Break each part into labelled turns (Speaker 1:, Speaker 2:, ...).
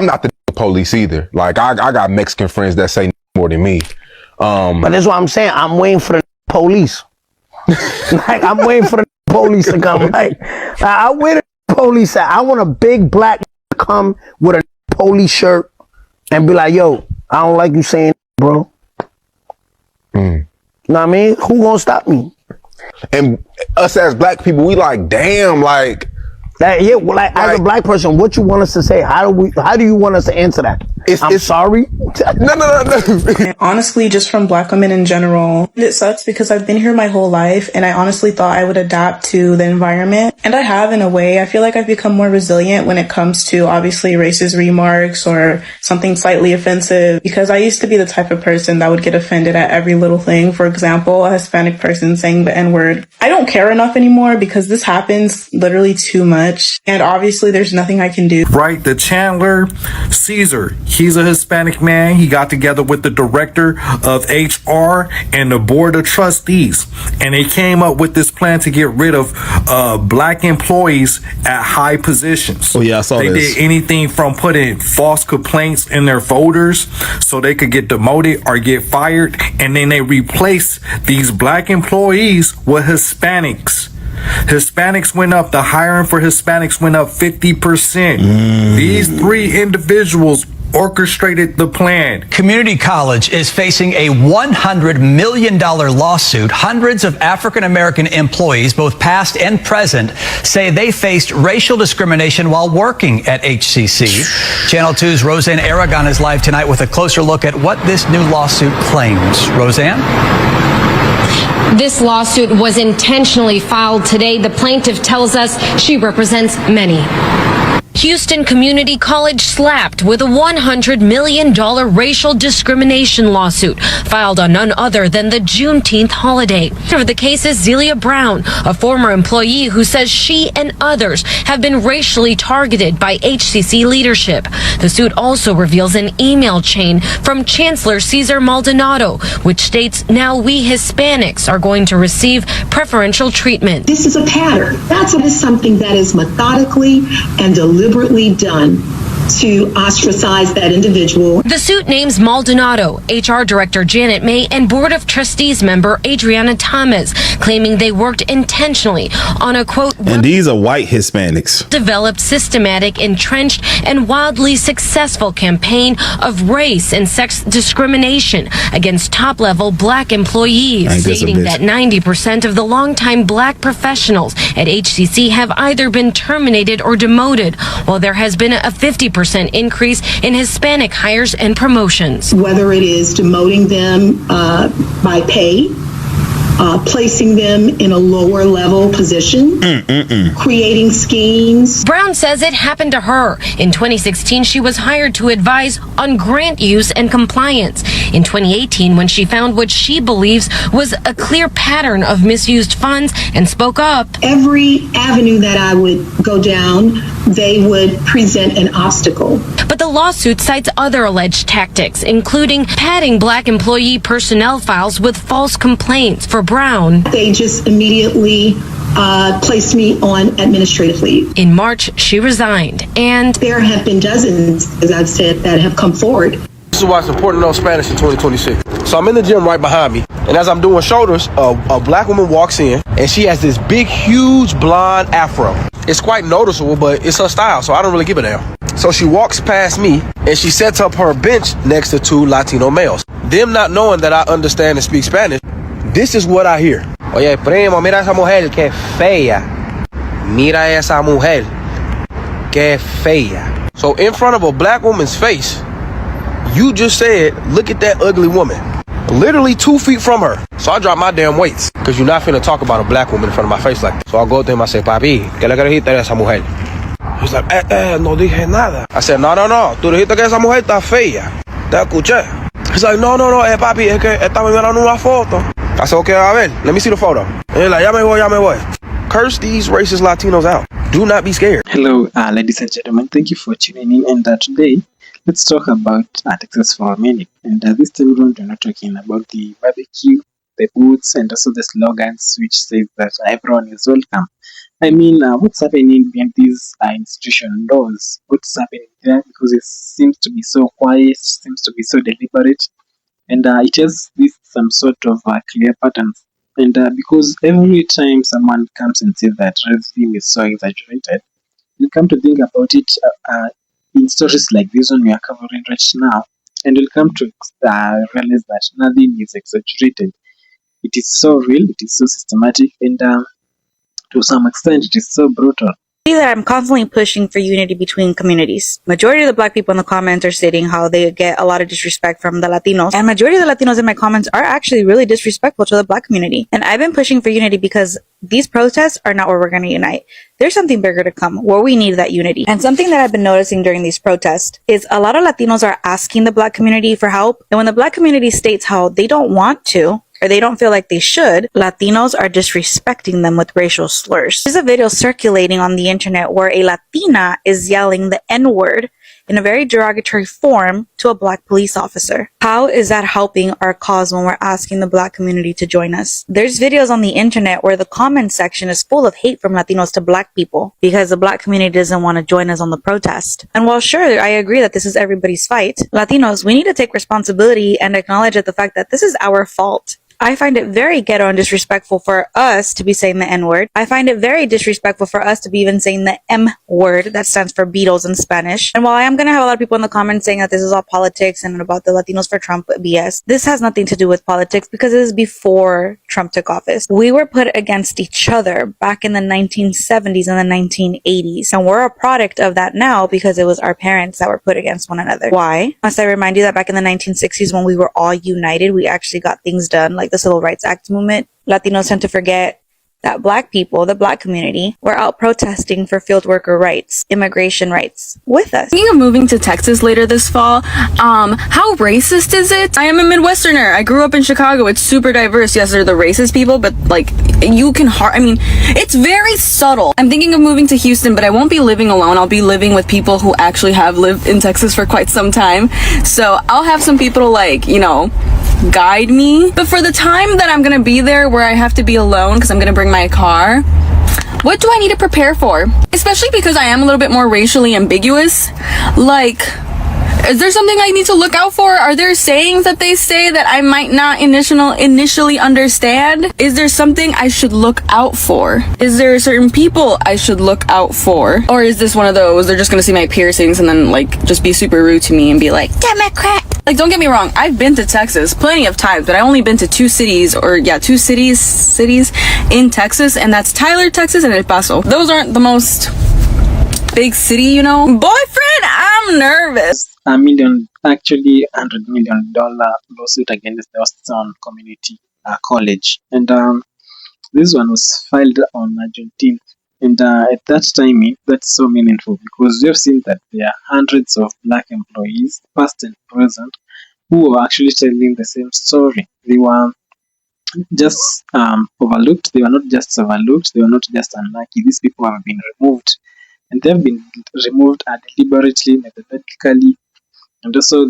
Speaker 1: I'm not the police either. Like I got Mexican friends that say more than me.
Speaker 2: But that's what I'm saying. I'm waiting for the police. Like I'm waiting for the police to come. Like I wait the police. I want a big black to come with a police shirt and be like, "Yo, I don't like you saying, bro." You know what I mean? Who gonna stop me?
Speaker 1: And us as black people, we like, damn, like
Speaker 2: that. Yeah, well, like as a black person, what you want us to say? How do you want us to answer that? I'm sorry.
Speaker 3: No. Honestly, just from black women in general, it sucks because I've been here my whole life and I honestly thought I would adapt to the environment. And I have in a way. I feel like I've become more resilient when it comes to obviously racist remarks or something slightly offensive, because I used to be the type of person that would get offended at every little thing. For example, a Hispanic person saying the N-word. I don't care enough anymore because this happens literally too much. And obviously there's nothing I can do.
Speaker 4: Right, the Chandler, Caesar, he's a Hispanic man. He got together with the director of HR and the board of trustees, and they came up with this plan to get rid of black employees at high positions.
Speaker 5: Oh yeah, I saw
Speaker 4: this. They did anything from putting false complaints in their folders so they could get demoted or get fired, and then they replaced these black employees with Hispanics. Hispanics went up, the hiring for Hispanics went up 50%. These three individuals orchestrated the plan.
Speaker 6: Community College is facing a $100 million lawsuit. Hundreds of African-American employees, both past and present, say they faced racial discrimination while working at HCC. Channel 2's Roseanne Aragon is live tonight with a closer look at what this new lawsuit claims. Roseanne?
Speaker 7: This lawsuit was intentionally filed today. The plaintiff tells us she represents many. Houston Community College slapped with a $100 million racial discrimination lawsuit filed on none other than the Juneteenth holiday. The case is Zelia Brown, a former employee who says she and others have been racially targeted by HCC leadership. The suit also reveals an email chain from Chancellor Cesar Maldonado, which states now we Hispanics are going to receive preferential treatment.
Speaker 8: This is a pattern. That's something that is methodically and deliberately done to ostracize that individual.
Speaker 7: The suit names Maldonado, HR Director Janet May, and Board of Trustees member Adriana Thomas, claiming they worked intentionally on a, quote,
Speaker 5: and these are white Hispanics,
Speaker 7: developed systematic, entrenched, and wildly successful campaign of race and sex discrimination against top-level black employees, stating that 90% of the longtime black professionals at HCC have either been terminated or demoted, while there has been a 50% increase in Hispanic hires and promotions.
Speaker 8: Whether it is demoting them by pay, placing them in a lower level position, creating schemes.
Speaker 7: Brown says it happened to her. In 2016, she was hired to advise on grant use and compliance. In 2018, when she found what she believes was a clear pattern of misused funds and spoke up.
Speaker 8: Every avenue that I would go down, they would present an obstacle.
Speaker 7: But the lawsuit cites other alleged tactics, including padding black employee personnel files with false complaints. For Brown,
Speaker 8: they just immediately placed me on administrative leave.
Speaker 7: In March, she resigned, and
Speaker 8: there have been dozens, as I've said, that have come forward.
Speaker 9: This is why it's important to know Spanish in 2026. So I'm in the gym right behind me, and as I'm doing shoulders, a black woman walks in, and she has this big, huge blonde afro. It's quite noticeable, but it's her style, so I don't really give a damn. So she walks past me, and she sets up her bench next to two Latino males. Them not knowing that I understand and speak Spanish, this is what I hear. Oye, primo, mira esa mujer, que fea. Mira esa mujer, que fea. So in front of a black woman's face, you just said, look at that ugly woman. Literally 2 feet from her. So I drop my damn weights, because you're not finna talk about a black woman in front of my face like that. So I go to him, I say, papi, ¿qué le dijiste a esa mujer? He's like, no dije nada. I said, no, tú dijiste que esa mujer está fea. Te escuché. He's like, no, papi, es que estaba mirando una foto. I said, okay, a ver, let me see the photo. And he's like, ya me voy. Curse these racist Latinos out. Do not be scared.
Speaker 10: Hello, ladies and gentlemen. Thank you for tuning in. And today, let's talk about Texas for a minute. And this time around, we're not talking about the barbecue, the booths, and also the slogans which says that everyone is welcome. I mean, what's happening behind these institution doors? What's happening there? Because it seems to be so quiet, seems to be so deliberate, and it has this some sort of clear patterns. And because every time someone comes and says that racism is so exaggerated, you come to think about it in stories like this one we are covering right now, and you'll come to realize that nothing is exaggerated. It is so real, it is so systematic, and to some extent, it is so brutal.
Speaker 11: That I'm constantly pushing for unity between communities. Majority of the black people in the comments are stating how they get a lot of disrespect from the Latinos, and majority of the Latinos in my comments are actually really disrespectful to the black community. And I've been pushing for unity because these protests are not where we're going to unite. There's something bigger to come where we need that unity. And something that I've been noticing during these protests is a lot of Latinos are asking the black community for help, and when the black community states how they don't want to, or they don't feel like they should, Latinos are disrespecting them with racial slurs. There's a video circulating on the internet where a Latina is yelling the N-word in a very derogatory form to a black police officer. How is that helping our cause when we're asking the black community to join us? There's videos on the internet where the comment section is full of hate from Latinos to black people because the black community doesn't want to join us on the protest. And while sure, I agree that this is everybody's fight, Latinos, we need to take responsibility and acknowledge the fact that this is our fault. I find it very ghetto and disrespectful for us to be saying the N-word. I find it very disrespectful for us to be even saying the M-word, that stands for Beatles in Spanish. And while I am going to have a lot of people in the comments saying that this is all politics and about the Latinos for Trump BS, this has nothing to do with politics because it is before Trump took office. We were put against each other back in the 1970s and the 1980s. And we're a product of that now because it was our parents that were put against one another. Why? Must I remind you that back in the 1960s when we were all united, we actually got things done, like the Civil Rights Act movement. Latinos tend to forget that black people, the black community, were out protesting for field worker rights, immigration rights with us.
Speaker 12: Thinking of moving to Texas later this fall, how racist is it? I am a Midwesterner. I grew up in Chicago. It's super diverse. Yes, there are the racist people, but like you can it's very subtle. I'm thinking of moving to Houston, but I won't be living alone. I'll be living with people who actually have lived in Texas for quite some time. So I'll have some people to guide me. But for the time that I'm gonna be there where I have to be alone because I'm gonna bring my car, what do I need to prepare for? Especially because I am a little bit more racially ambiguous. Like, is there something I need to look out for? Are there sayings that they say that I might not initially understand? Is there something I should look out for? Is there certain people I should look out for? Or is this one of those, they're just gonna see my piercings and then just be super rude to me and be like, Democrat? Don't get me wrong, I've been to Texas plenty of times, but I only been to two cities in Texas, and that's Tyler, Texas, and El Paso. Those aren't the most big city, Boyfriend, I'm nervous.
Speaker 10: $100 million lawsuit against the Austin Community College, and this one was filed on Juneteenth. And at that time, that's so meaningful because we have seen that there are hundreds of black employees, past and present, who are actually telling the same story. They were just overlooked. They were not just overlooked. They were not just unlucky. These people have been removed, and they have been removed deliberately, methodically, and also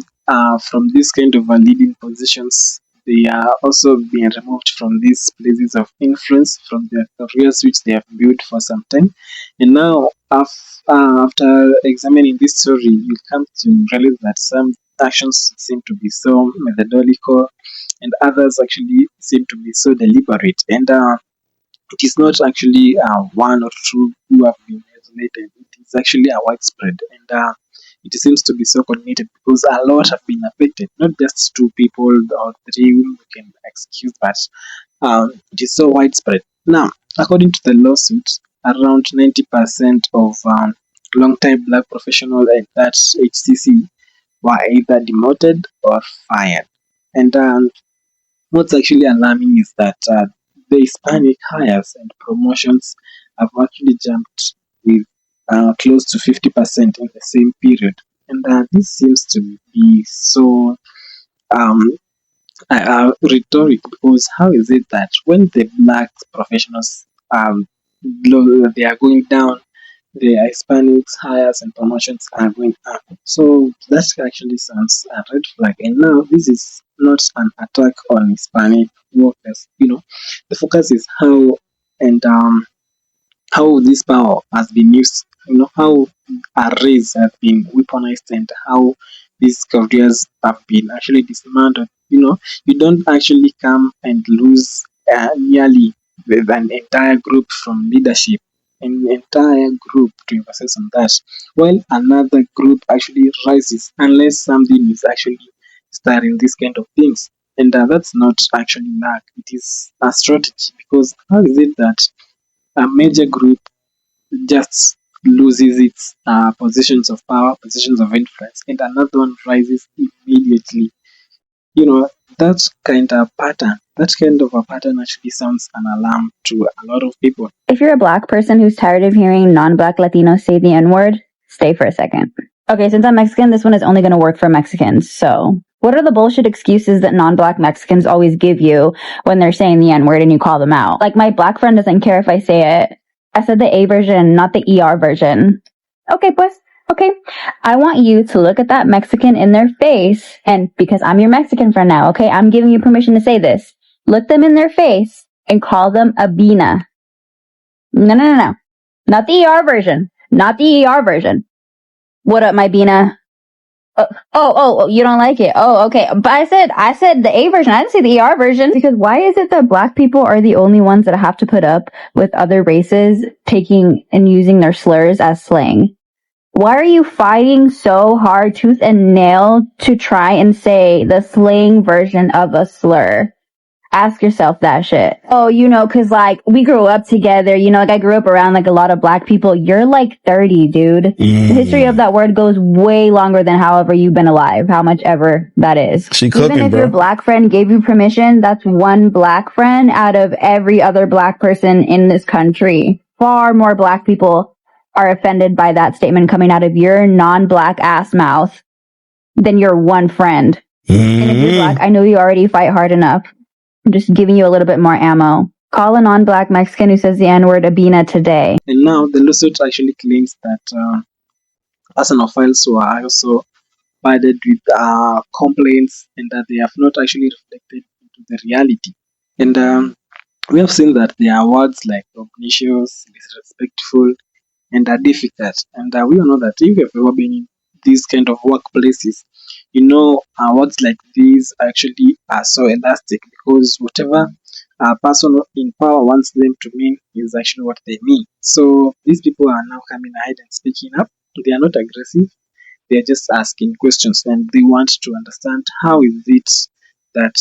Speaker 10: from these kind of leading positions. They are also being removed from these places of influence, from their careers which they have built for some time. And now, after examining this story, you come to realize that some actions seem to be so methodological, and others actually seem to be so deliberate. And it is not actually one or two who have been isolated. It is actually a widespread, and it seems to be so coordinated because a lot have been affected, not just two people or three we can excuse, but it is so widespread. Now, according to the lawsuit, around 90% of long-time black professionals at that HCC were either demoted or fired. And what's actually alarming is that the Hispanic hires and promotions have actually jumped with close to 50% in the same period. And this seems to be so rhetoric, because how is it that when the black professionals they are going down, the Hispanics hires and promotions are going up? So that actually sounds a red flag. And now this is not an attack on Hispanic workers. The focus is how and how this power has been used, how our race have been weaponized, and how these careers have been actually dismantled. You don't actually come and lose nearly an entire group from leadership, an entire group to emphasis on that, while another group actually rises unless something is actually starting this kind of things. And that's not actually luck, it is a strategy, because how is it that a major group just loses its positions of power, positions of influence, and another one rises immediately? You know, that kind of a pattern actually sounds an alarm to a lot of people.
Speaker 13: If you're a Black person who's tired of hearing non-Black Latinos say the N-word, stay for a second. Okay, since I'm Mexican, this one is only going to work for Mexicans. So, what are the bullshit excuses that non-Black Mexicans always give you when they're saying the N-word and you call them out? Like, my Black friend doesn't care if I say it. I said the A version, not the ER version. Okay, pues. Okay, I want you to look at that Mexican in their face, and because I'm your Mexican friend now, okay, I'm giving you permission to say this. Look them in their face and call them a Bina. No. Not the ER version. Not the ER version. What up, my Bina? Oh, you don't like it. Oh, okay. But I said the A version. I didn't say the ER version. Because why is it that Black people are the only ones that have to put up with other races taking and using their slurs as slang? Why are you fighting so hard, tooth and nail, to try and say the slang version of a slur? Ask yourself that shit. Oh, cause like we grew up together, like I grew up around like a lot of Black people. You're like 30, dude. The history of that word goes way longer than however you've been alive, how much ever that is.
Speaker 5: She cooking,
Speaker 13: Even if
Speaker 5: bro.
Speaker 13: your Black friend gave you permission, that's one Black friend out of every other Black person in this country. Far more Black people are offended by that statement coming out of your non-Black ass mouth than your one friend. And if you're Black, I know you already fight hard enough. I'm just giving you a little bit more ammo. Call a non-Black Mexican who says the N-word Abina today.
Speaker 10: And now the lawsuit actually claims that personal files were also provided with complaints, and that they have not actually reflected into the reality. And we have seen that there are words like obnoxious, disrespectful, and are difficult. And we all know that if you've ever been in these kind of workplaces, words like these actually are so elastic, because whatever a person in power wants them to mean is actually what they mean. So these people are now coming ahead and speaking up. They are not aggressive. They are just asking questions, and they want to understand how is it that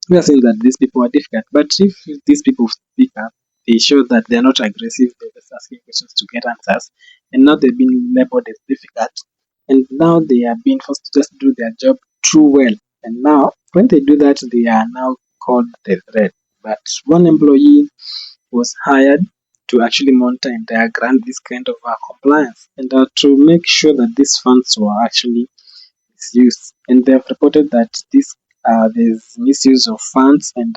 Speaker 10: we are saying that these people are difficult. But if these people speak up, they show that they're not aggressive, they're just asking questions to get answers. And now they've been labeled as difficult. And now they are being forced to just do their job too well. And now, when they do that, they are now called the threat. But one employee was hired to actually monitor and diagram this kind of compliance, and to make sure that these funds were actually misused. And they have reported that there's misuse of funds, and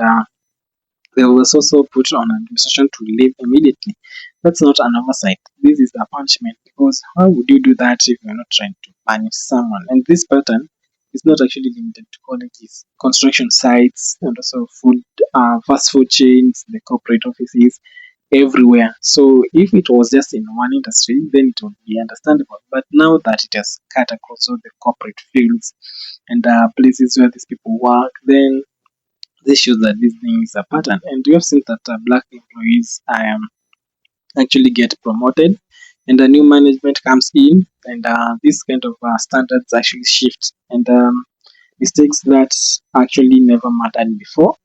Speaker 10: they was also put on administration to leave immediately. That's not an oversight. This is a punishment, because how would you do that if you're not trying to punish someone? And this pattern is not actually limited to colleges, construction sites, and also fast food chains, the corporate offices, everywhere. So if it was just in one industry, then it would be understandable. But now that it has cut across all the corporate fields and places where these people work, then this shows that this thing is a pattern. And we have seen that Black employees actually get promoted, and a new management comes in, and this kind of standards actually shift, and mistakes that actually never mattered before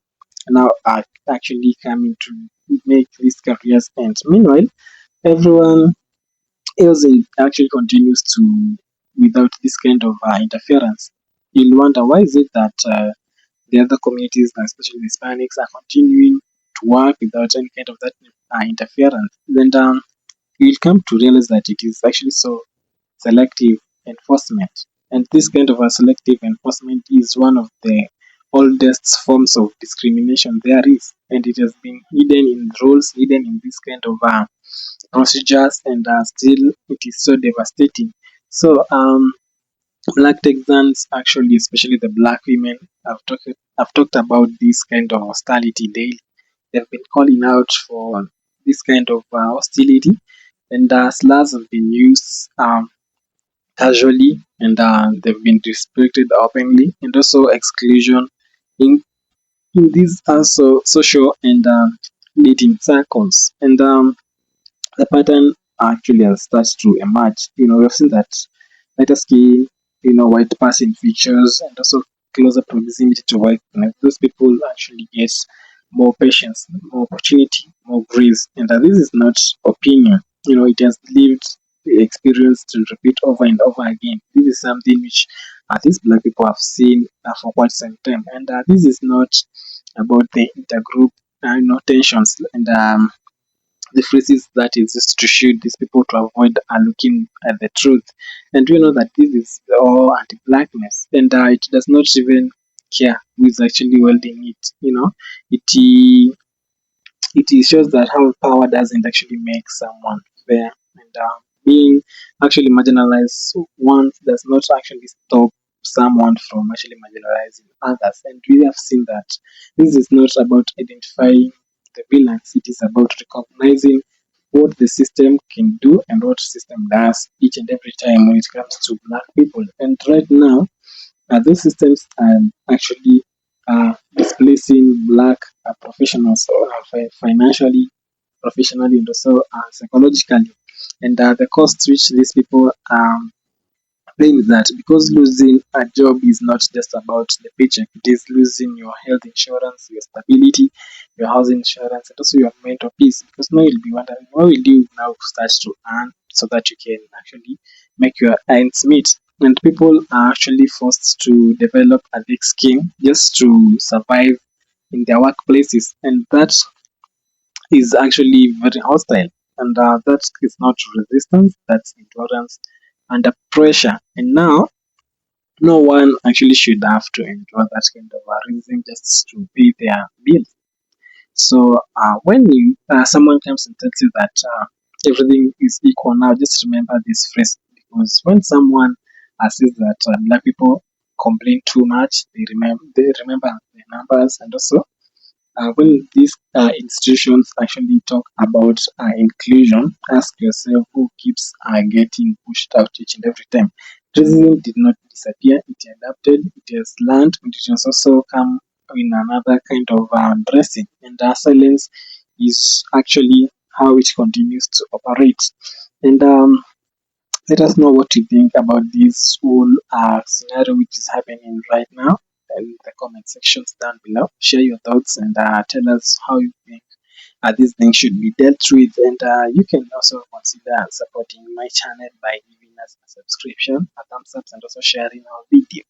Speaker 10: now are actually coming to make these careers end. Meanwhile, everyone else actually continues to without this kind of interference. You'll wonder, why is it that the other communities, especially the Hispanics, are continuing to work without any kind of that interference? Then you'll come to realize that it is actually so selective enforcement. And this kind of a selective enforcement is one of the oldest forms of discrimination there is. And it has been hidden in rules, hidden in this kind of procedures, and still it is so devastating. So, Black Texans, actually, especially the Black women, have talked about this kind of hostility daily. They've been calling out for this kind of hostility, and slurs have been used casually, and they've been restricted openly, and also exclusion in these also social and dating circles, and the pattern actually has started to emerge. We've seen that lighter skin, white passing features, and also closer proximity to whiteness. Those people actually get more patience, more opportunity, more grace, and this is not opinion. It has lived the experience to repeat over and over again. This is something which these black people have seen for quite some time, and this is not about the intergroup, tensions and the phrases that is just to shoot these people to avoid looking at the truth. And we know that this is all anti-blackness, and it does not even care who is actually welding it. It it shows that how power doesn't actually make someone fair, and being actually marginalized once does not actually stop someone from actually marginalizing others. And we have seen that this is not about identifying the villains, it is about recognizing what the system can do and what system does each and every time when it comes to black people. And right now, those systems are actually displacing black professionals financially, professionally, and also psychologically. And the cost which these people paying that, because losing a job is not just about the paycheck, it is losing your health insurance, your stability, your housing insurance, and also your mental peace. Because now you'll be wondering, what will you now start to earn so that you can actually make your ends meet? And people are actually forced to develop a thick skin just to survive in their workplaces, and that is actually very hostile. And that is not resistance, that's endurance under pressure. And now no one actually should have to endure that kind of reason just to pay their bills. So when someone comes and tells you that everything is equal now, just remember this phrase, because when someone says that black people complain too much, they remember the numbers. And also when these institutions actually talk about inclusion, ask yourself who keeps getting pushed out each and every time. Racism did not disappear, it adapted, it has learned, and it has also come in another kind of dressing. And silence is actually how it continues to operate. And let us know what you think about this whole scenario which is happening right now in the comment sections down below. Share your thoughts and tell us how you think this thing should be dealt with. And you can also consider supporting my channel by giving us a subscription, a thumbs up, and also sharing our video.